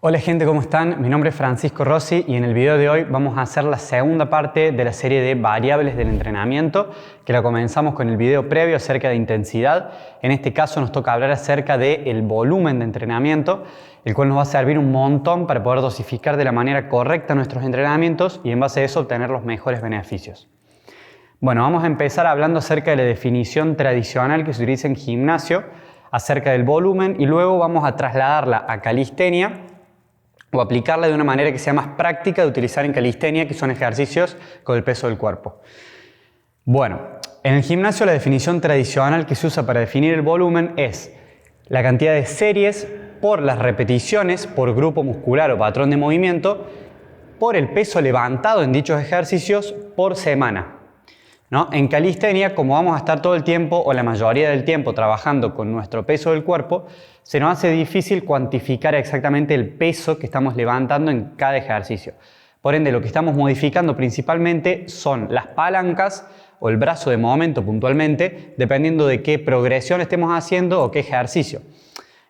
Hola gente, ¿cómo están? Mi nombre es Francisco Rossi y en el video de hoy vamos a hacer la segunda parte de la serie de variables del entrenamiento, que la comenzamos con el video previo acerca de intensidad. En este caso nos toca hablar acerca del volumen de entrenamiento, el cual nos va a servir un montón para poder dosificar de la manera correcta nuestros entrenamientos y en base a eso obtener los mejores beneficios. Bueno, vamos a empezar hablando acerca de la definición tradicional que se utiliza en gimnasio acerca del volumen y luego vamos a trasladarla a calistenia o aplicarla de una manera que sea más práctica de utilizar en calistenia, que son ejercicios con el peso del cuerpo. Bueno, en el gimnasio la definición tradicional que se usa para definir el volumen es la cantidad de series por las repeticiones por grupo muscular o patrón de movimiento por el peso levantado en dichos ejercicios por semana, ¿no? En calistenia, como vamos a estar todo el tiempo o la mayoría del tiempo trabajando con nuestro peso del cuerpo, se nos hace difícil cuantificar exactamente el peso que estamos levantando en cada ejercicio. Por ende, lo que estamos modificando principalmente son las palancas o el brazo de momento puntualmente, dependiendo de qué progresión estemos haciendo o qué ejercicio.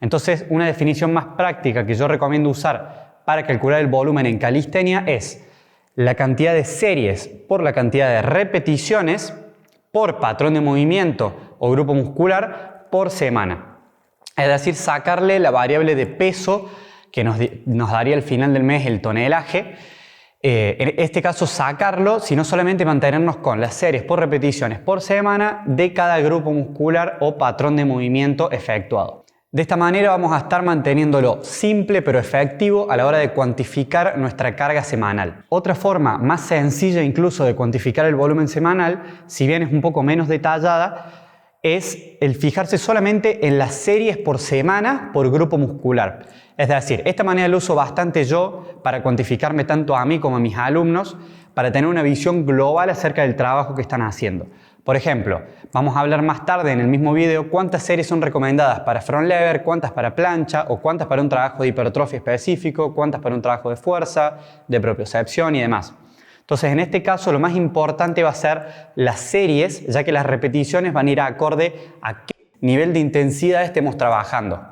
Entonces, una definición más práctica que yo recomiendo usar para calcular el volumen en calistenia es la cantidad de series por la cantidad de repeticiones por patrón de movimiento o grupo muscular por semana. Es decir, sacarle la variable de peso que nos daría al final del mes el tonelaje. En este caso sacarlo, sino solamente mantenernos con las series por repeticiones por semana de cada grupo muscular o patrón de movimiento efectuado. De esta manera vamos a estar manteniéndolo simple pero efectivo a la hora de cuantificar nuestra carga semanal. Otra forma más sencilla incluso de cuantificar el volumen semanal, si bien es un poco menos detallada, es el fijarse solamente en las series por semana por grupo muscular. Es decir, esta manera la uso bastante yo para cuantificarme tanto a mí como a mis alumnos, para tener una visión global acerca del trabajo que están haciendo. Por ejemplo, vamos a hablar más tarde en el mismo video cuántas series son recomendadas para front lever, cuántas para plancha o cuántas para un trabajo de hipertrofia específico, cuántas para un trabajo de fuerza, de propiocepción y demás. Entonces, en este caso, lo más importante va a ser las series, ya que las repeticiones van a ir acorde a qué nivel de intensidad estemos trabajando.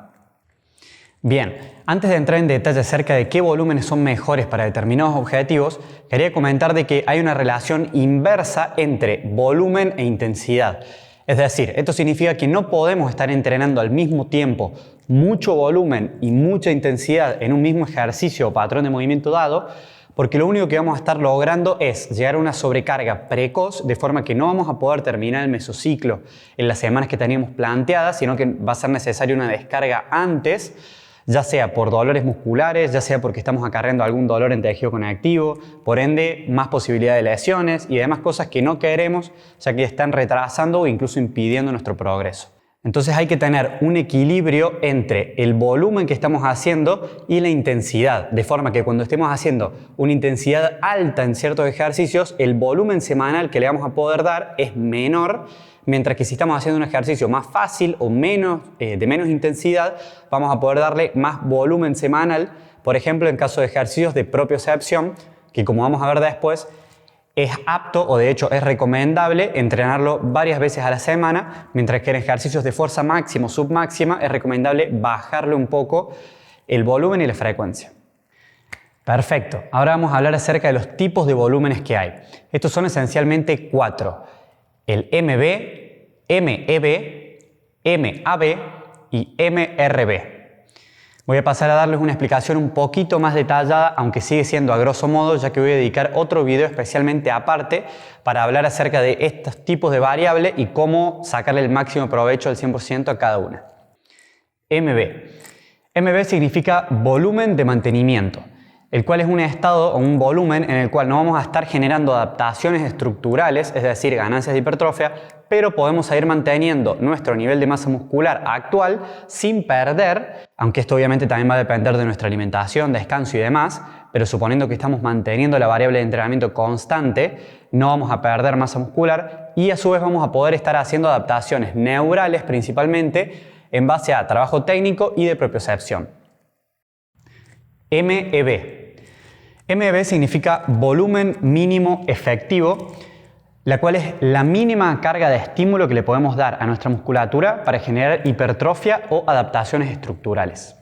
Bien, antes de entrar en detalle acerca de qué volúmenes son mejores para determinados objetivos, quería comentar de que hay una relación inversa entre volumen e intensidad. Es decir, esto significa que no podemos estar entrenando al mismo tiempo mucho volumen y mucha intensidad en un mismo ejercicio o patrón de movimiento dado, porque lo único que vamos a estar logrando es llegar a una sobrecarga precoz, de forma que no vamos a poder terminar el mesociclo en las semanas que teníamos planteadas, sino que va a ser necesaria una descarga antes, ya sea por dolores musculares, ya sea porque estamos acarreando algún dolor en tejido conectivo, por ende más posibilidad de lesiones y demás cosas que no queremos, ya que están retrasando o incluso impidiendo nuestro progreso. Entonces hay que tener un equilibrio entre el volumen que estamos haciendo y la intensidad, de forma que cuando estemos haciendo una intensidad alta en ciertos ejercicios, el volumen semanal que le vamos a poder dar es menor, mientras que si estamos haciendo un ejercicio más fácil o de menos intensidad, vamos a poder darle más volumen semanal, por ejemplo en caso de ejercicios de propiocepción, que como vamos a ver después, es apto o de hecho es recomendable entrenarlo varias veces a la semana, mientras que en ejercicios de fuerza máxima o submáxima es recomendable bajarle un poco el volumen y la frecuencia. Perfecto, ahora vamos a hablar acerca de los tipos de volúmenes que hay. Estos son esencialmente 4. El MB, MEB, MAB y MRB. Voy a pasar a darles una explicación un poquito más detallada, aunque sigue siendo a grosso modo, ya que voy a dedicar otro video especialmente aparte para hablar acerca de estos tipos de variables y cómo sacarle el máximo provecho al 100% a cada una. MB. MB significa volumen de mantenimiento, el cual es un estado o un volumen en el cual no vamos a estar generando adaptaciones estructurales, es decir, ganancias de hipertrofia, pero podemos seguir manteniendo nuestro nivel de masa muscular actual sin perder, aunque esto obviamente también va a depender de nuestra alimentación, descanso y demás, pero suponiendo que estamos manteniendo la variable de entrenamiento constante, no vamos a perder masa muscular y a su vez vamos a poder estar haciendo adaptaciones neurales principalmente en base a trabajo técnico y de propiocepción. MEB. MEB significa volumen mínimo efectivo, la cual es la mínima carga de estímulo que le podemos dar a nuestra musculatura para generar hipertrofia o adaptaciones estructurales.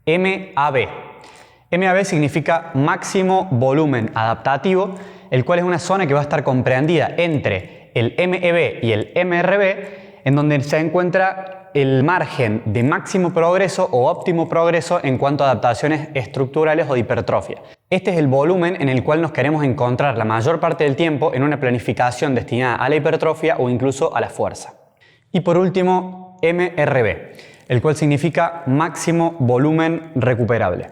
MAB. MAB significa máximo volumen adaptativo, el cual es una zona que va a estar comprendida entre el MEB y el MRB, en donde se encuentra el margen de máximo progreso o óptimo progreso en cuanto a adaptaciones estructurales o de hipertrofia. Este es el volumen en el cual nos queremos encontrar la mayor parte del tiempo en una planificación destinada a la hipertrofia o incluso a la fuerza. Y por último, MRB, el cual significa máximo volumen recuperable.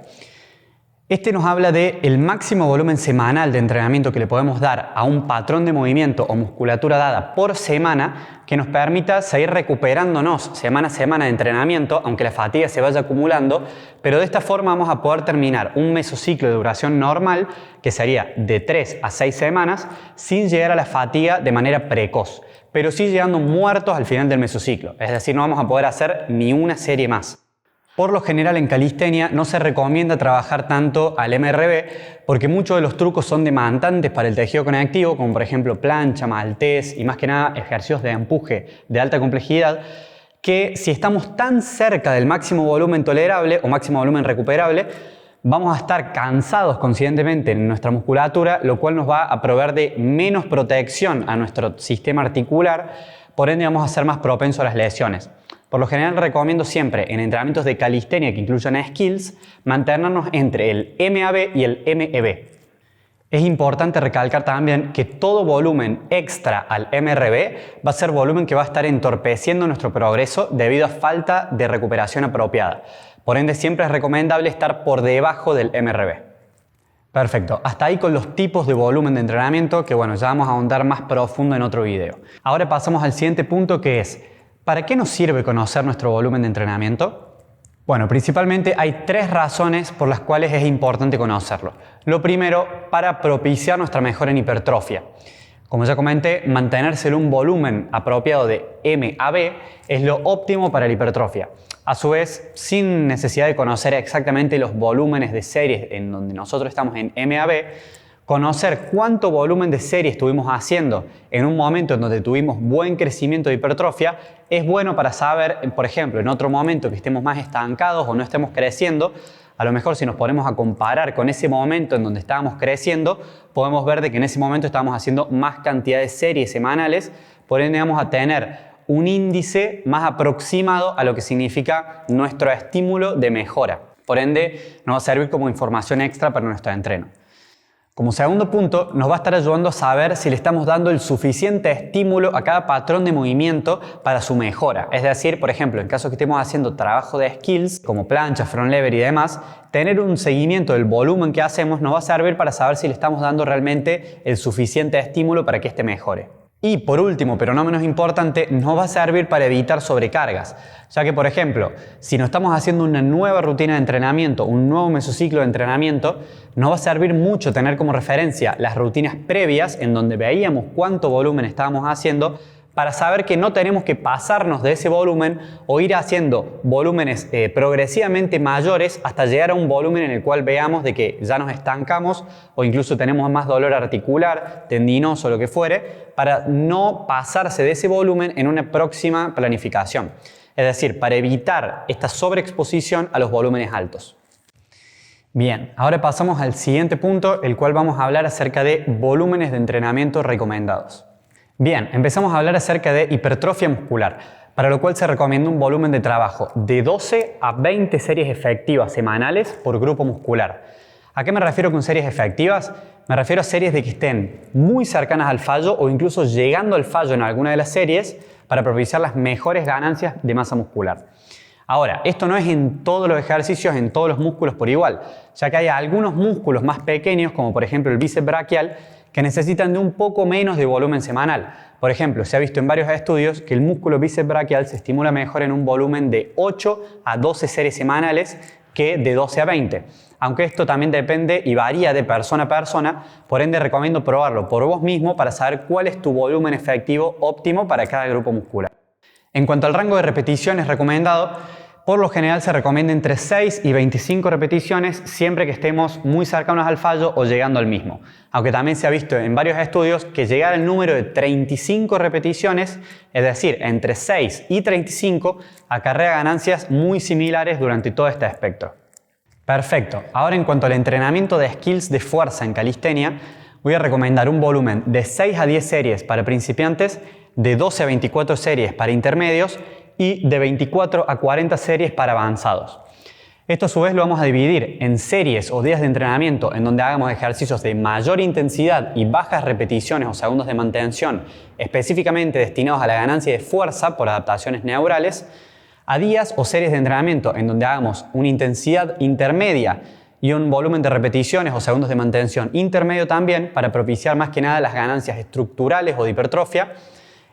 Este nos habla del máximo volumen semanal de entrenamiento que le podemos dar a un patrón de movimiento o musculatura dada por semana que nos permita seguir recuperándonos semana a semana de entrenamiento, aunque la fatiga se vaya acumulando, pero de esta forma vamos a poder terminar un mesociclo de duración normal, que sería de 3 a 6 semanas, sin llegar a la fatiga de manera precoz, pero sí llegando muertos al final del mesociclo, es decir, no vamos a poder hacer ni una serie más. Por lo general en calistenia no se recomienda trabajar tanto al MRB porque muchos de los trucos son demandantes para el tejido conectivo, como por ejemplo plancha, maltés y más que nada ejercicios de empuje de alta complejidad, que si estamos tan cerca del máximo volumen tolerable o máximo volumen recuperable, vamos a estar cansados conscientemente en nuestra musculatura, lo cual nos va a proveer de menos protección a nuestro sistema articular, por ende vamos a ser más propensos a las lesiones. Por lo general recomiendo siempre en entrenamientos de calistenia que incluyan skills mantenernos entre el MAB y el MEB. Es importante recalcar también que todo volumen extra al MRB va a ser volumen que va a estar entorpeciendo nuestro progreso debido a falta de recuperación apropiada. Por ende siempre es recomendable estar por debajo del MRB. Perfecto, hasta ahí con los tipos de volumen de entrenamiento que bueno, ya vamos a ahondar más profundo en otro video. Ahora pasamos al siguiente punto que es: ¿para qué nos sirve conocer nuestro volumen de entrenamiento? Bueno, principalmente hay 3 razones por las cuales es importante conocerlo. Lo primero, para propiciar nuestra mejora en hipertrofia. Como ya comenté, mantenerse en un volumen apropiado de MAB es lo óptimo para la hipertrofia. A su vez, sin necesidad de conocer exactamente los volúmenes de series en donde nosotros estamos en MAB, conocer cuánto volumen de serie estuvimos haciendo en un momento en donde tuvimos buen crecimiento de hipertrofia es bueno para saber, por ejemplo, en otro momento que estemos más estancados o no estemos creciendo, a lo mejor si nos ponemos a comparar con ese momento en donde estábamos creciendo, podemos ver de que en ese momento estábamos haciendo más cantidad de series semanales, por ende vamos a tener un índice más aproximado a lo que significa nuestro estímulo de mejora. Por ende, nos va a servir como información extra para nuestro entreno. Como segundo punto, nos va a estar ayudando a saber si le estamos dando el suficiente estímulo a cada patrón de movimiento para su mejora. Es decir, por ejemplo, en caso que estemos haciendo trabajo de skills, como plancha, front lever y demás, tener un seguimiento del volumen que hacemos nos va a servir para saber si le estamos dando realmente el suficiente estímulo para que éste mejore. Y por último, pero no menos importante, nos va a servir para evitar sobrecargas. Ya que, por ejemplo, si no estamos haciendo una nueva rutina de entrenamiento, un nuevo mesociclo de entrenamiento, nos va a servir mucho tener como referencia las rutinas previas en donde veíamos cuánto volumen estábamos haciendo para saber que no tenemos que pasarnos de ese volumen o ir haciendo volúmenes progresivamente mayores hasta llegar a un volumen en el cual veamos de que ya nos estancamos o incluso tenemos más dolor articular, tendinoso o lo que fuere, para no pasarse de ese volumen en una próxima planificación. Es decir, para evitar esta sobreexposición a los volúmenes altos. Bien, ahora pasamos al siguiente punto, el cual vamos a hablar acerca de volúmenes de entrenamiento recomendados. Bien, empezamos a hablar acerca de hipertrofia muscular, para lo cual se recomienda un volumen de trabajo de 12 a 20 series efectivas semanales por grupo muscular. ¿A qué me refiero con series efectivas? Me refiero a series de que estén muy cercanas al fallo o incluso llegando al fallo en alguna de las series para propiciar las mejores ganancias de masa muscular. Ahora, esto no es en todos los ejercicios, en todos los músculos por igual, ya que hay algunos músculos más pequeños, como por ejemplo el bíceps braquial, que necesitan de un poco menos de volumen semanal. Por ejemplo, se ha visto en varios estudios que el músculo bíceps braquial se estimula mejor en un volumen de 8 a 12 series semanales que de 12 a 20. Aunque esto también depende y varía de persona a persona, por ende recomiendo probarlo por vos mismo para saber cuál es tu volumen efectivo óptimo para cada grupo muscular. En cuanto al rango de repeticiones recomendado, por lo general se recomienda entre 6 y 25 repeticiones siempre que estemos muy cercanos al fallo o llegando al mismo. Aunque también se ha visto en varios estudios que llegar al número de 35 repeticiones, es decir, entre 6 y 35, acarrea ganancias muy similares durante todo este espectro. Perfecto. Ahora en cuanto al entrenamiento de skills de fuerza en calistenia, voy a recomendar un volumen de 6 a 10 series para principiantes, de 12 a 24 series para intermedios y de 24 a 40 series para avanzados. Esto a su vez lo vamos a dividir en series o días de entrenamiento en donde hagamos ejercicios de mayor intensidad y bajas repeticiones o segundos de mantención, específicamente destinados a la ganancia de fuerza por adaptaciones neurales, a días o series de entrenamiento en donde hagamos una intensidad intermedia y un volumen de repeticiones o segundos de mantención intermedio también para propiciar más que nada las ganancias estructurales o de hipertrofia,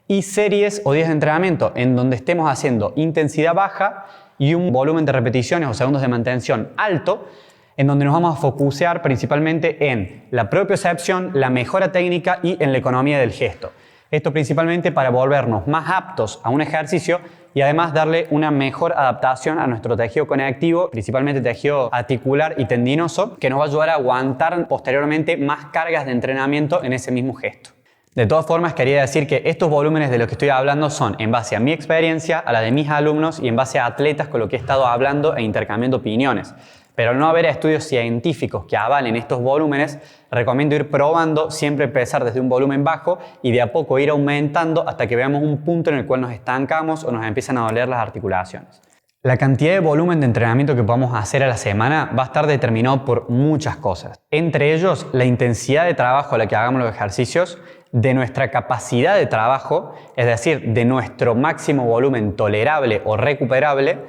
y series o días de entrenamiento en donde estemos haciendo intensidad baja y un volumen de repeticiones o segundos de mantención alto, en donde nos vamos a focusear principalmente en la propiocepción, la mejora técnica y en la economía del gesto. Esto principalmente para volvernos más aptos a un ejercicio y además darle una mejor adaptación a nuestro tejido conectivo, principalmente tejido articular y tendinoso, que nos va a ayudar a aguantar posteriormente más cargas de entrenamiento en ese mismo gesto. De todas formas, quería decir que estos volúmenes de los que estoy hablando son en base a mi experiencia, a la de mis alumnos y en base a atletas con los que he estado hablando e intercambiando opiniones. Pero al no haber estudios científicos que avalen estos volúmenes, recomiendo ir probando, siempre empezar desde un volumen bajo y de a poco ir aumentando hasta que veamos un punto en el cual nos estancamos o nos empiezan a doler las articulaciones. La cantidad de volumen de entrenamiento que podamos hacer a la semana va a estar determinado por muchas cosas. Entre ellos, la intensidad de trabajo a la que hagamos los ejercicios, de nuestra capacidad de trabajo, es decir, de nuestro máximo volumen tolerable o recuperable,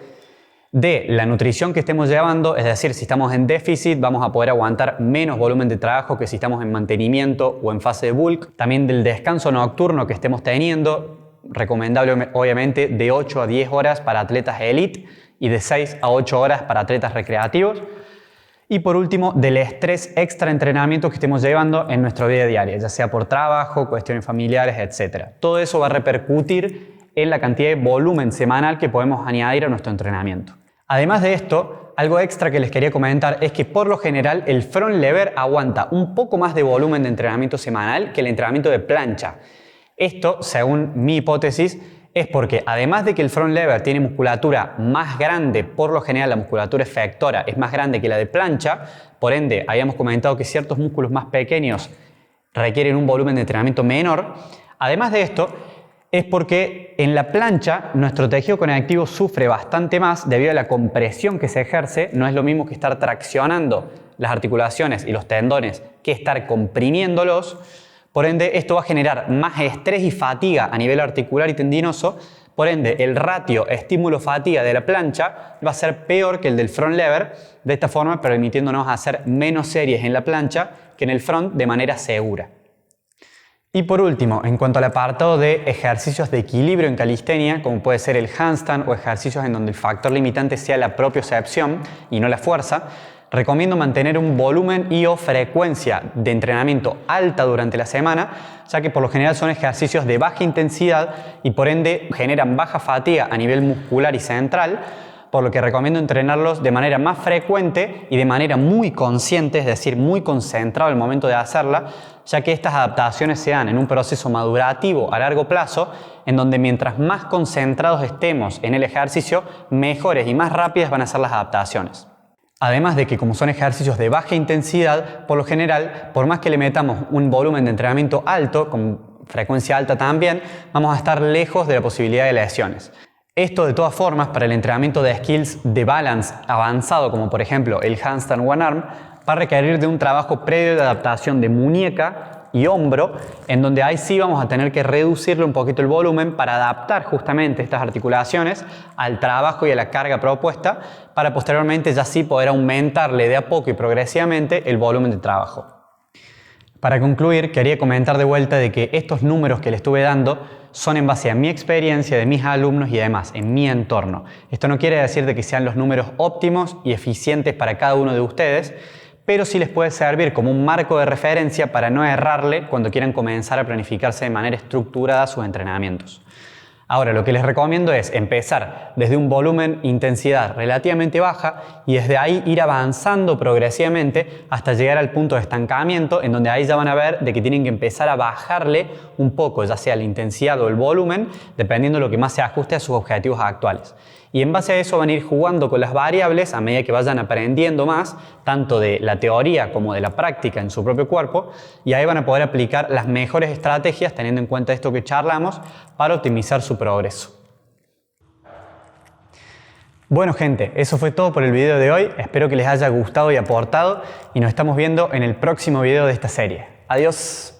de la nutrición que estemos llevando, es decir, si estamos en déficit vamos a poder aguantar menos volumen de trabajo que si estamos en mantenimiento o en fase de bulk, también del descanso nocturno que estemos teniendo, recomendable obviamente de 8 a 10 horas para atletas elite y de 6 a 8 horas para atletas recreativos. Y por último, del estrés extra entrenamiento que estemos llevando en nuestra vida diaria, ya sea por trabajo, cuestiones familiares, etc. Todo eso va a repercutir en la cantidad de volumen semanal que podemos añadir a nuestro entrenamiento. Además de esto, algo extra que les quería comentar es que por lo general el front lever aguanta un poco más de volumen de entrenamiento semanal que el entrenamiento de plancha. Esto, según mi hipótesis, es porque además de que el front lever tiene musculatura más grande, por lo general la musculatura efectora es más grande que la de plancha, por ende habíamos comentado que ciertos músculos más pequeños requieren un volumen de entrenamiento menor. Además de esto, es porque en la plancha nuestro tejido conectivo sufre bastante más debido a la compresión que se ejerce. No es lo mismo que estar traccionando las articulaciones y los tendones que estar comprimiéndolos. Por ende, esto va a generar más estrés y fatiga a nivel articular y tendinoso. Por ende, el ratio estímulo-fatiga de la plancha va a ser peor que el del front lever, de esta forma permitiéndonos hacer menos series en la plancha que en el front de manera segura. Y por último, en cuanto al apartado de ejercicios de equilibrio en calistenia, como puede ser el handstand o ejercicios en donde el factor limitante sea la propiocepción y no la fuerza, recomiendo mantener un volumen y o frecuencia de entrenamiento alta durante la semana, ya que por lo general son ejercicios de baja intensidad y por ende generan baja fatiga a nivel muscular y central, por lo que recomiendo entrenarlos de manera más frecuente y de manera muy consciente, es decir, muy concentrado al momento de hacerla, ya que estas adaptaciones se dan en un proceso madurativo a largo plazo, en donde mientras más concentrados estemos en el ejercicio, mejores y más rápidas van a ser las adaptaciones. Además de que como son ejercicios de baja intensidad, por lo general, por más que le metamos un volumen de entrenamiento alto, con frecuencia alta también, vamos a estar lejos de la posibilidad de lesiones. Esto de todas formas para el entrenamiento de skills de balance avanzado, como por ejemplo el handstand one arm, va a requerir de un trabajo previo de adaptación de muñeca y hombro, en donde ahí sí vamos a tener que reducirle un poquito el volumen para adaptar justamente estas articulaciones al trabajo y a la carga propuesta, para posteriormente ya sí poder aumentarle de a poco y progresivamente el volumen de trabajo. Para concluir, quería comentar de vuelta de que estos números que le estuve dando son en base a mi experiencia, de mis alumnos y además en mi entorno. Esto no quiere decir de que sean los números óptimos y eficientes para cada uno de ustedes, pero sí les puede servir como un marco de referencia para no errarle cuando quieran comenzar a planificarse de manera estructurada sus entrenamientos. Ahora, lo que les recomiendo es empezar desde un volumen, intensidad relativamente baja y desde ahí ir avanzando progresivamente hasta llegar al punto de estancamiento, en donde ahí ya van a ver de que tienen que empezar a bajarle un poco, ya sea la intensidad o el volumen, dependiendo de lo que más se ajuste a sus objetivos actuales. Y en base a eso van a ir jugando con las variables a medida que vayan aprendiendo más, tanto de la teoría como de la práctica en su propio cuerpo, y ahí van a poder aplicar las mejores estrategias, teniendo en cuenta esto que charlamos, para optimizar su progreso. Bueno gente, eso fue todo por el video de hoy. Espero que les haya gustado y aportado y nos estamos viendo en el próximo video de esta serie. Adiós.